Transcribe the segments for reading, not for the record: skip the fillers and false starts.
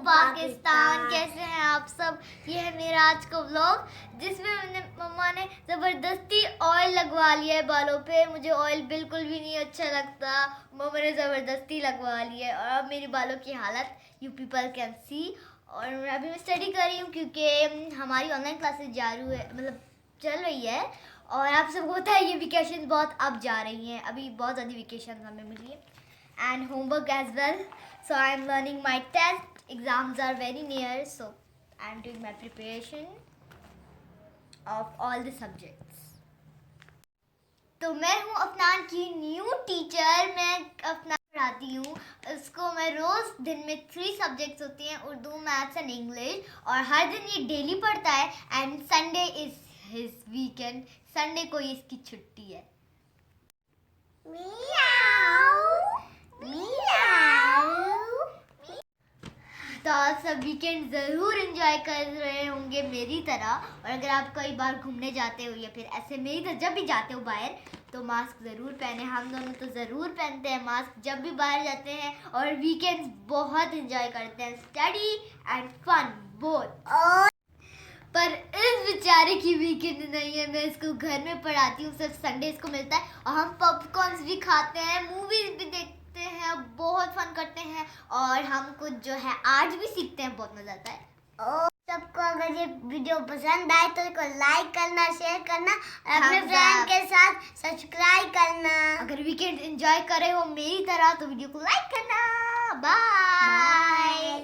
पाकिस्तान। कैसे हैं आप सब। ये है मेरा आज का व्लॉग जिसमें मम्मा ने ज़बरदस्ती ऑयल लगवा लिया है बालों पे। मुझे ऑयल बिल्कुल भी नहीं अच्छा लगता, मम्मा ने ज़बरदस्ती लगवा लिया है और अब मेरी बालों की हालत यू पीपल कैन सी। और अभी मैं स्टडी कर रही हूँ क्योंकि हमारी ऑनलाइन क्लासेस चालू है, मतलब चल रही है। और आप सबको होता है ये वेकेशन बहुत अब जा रही हैं, अभी बहुत ज़्यादा वेकेशन हमें मिली है and homework as well. So I am learning my test. Exams are very near, so I am doing my preparation of all the subjects. तो मैं हूँ अफनान की न्यू टीचर। मैं अफनान पढ़ाती हूँ। उसको मैं रोज़ दिन में 3 सब्जेक्ट्स होती हैं, उर्दू, मैथ्स एंड इंग्लिश। और हर दिन ये डेली पढ़ता है and Sunday is his weekend. Sunday को इसकी छुट्टी है। तो आप सब वीकेंड ज़रूर एंजॉय कर रहे होंगे मेरी तरह। और अगर आप कई बार घूमने जाते हो या फिर ऐसे मेरी तरह जब भी जाते हो बाहर, तो मास्क ज़रूर पहने। हम दोनों तो ज़रूर पहनते हैं मास्क जब भी बाहर जाते हैं और वीकेंड्स बहुत एंजॉय करते हैं, स्टडी एंड फन बोथ। पर इस बेचारे की वीकेंड नहीं है, मैं इसको घर में पढ़ाती हूँ, सिर्फ संडे इसको मिलता है। और हम पॉपकॉर्न्स भी खाते हैं, मूवीज भी देखते हैं, बहुत फन करते हैं और हम कुछ जो है आर्ट भी सीखते हैं, बहुत मजा आता है। और सबको अगर ये वीडियो पसंद आए तो इसको लाइक करना, शेयर करना और अपने फ्रेंड के साथ सब्सक्राइब करना। अगर वीकेंड एंजॉय करे हो मेरी तरह तो वीडियो को लाइक करना। बाय।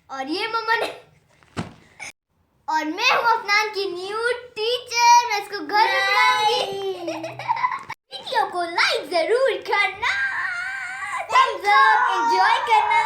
और ये मम्मा ने और मैं हूँ अफनान की न्यू टीचर। मैं इसको घर में पढ़ाऊंगी। वीडियो को लाइक जरूर करना, थम्स अप, एंजॉय करना।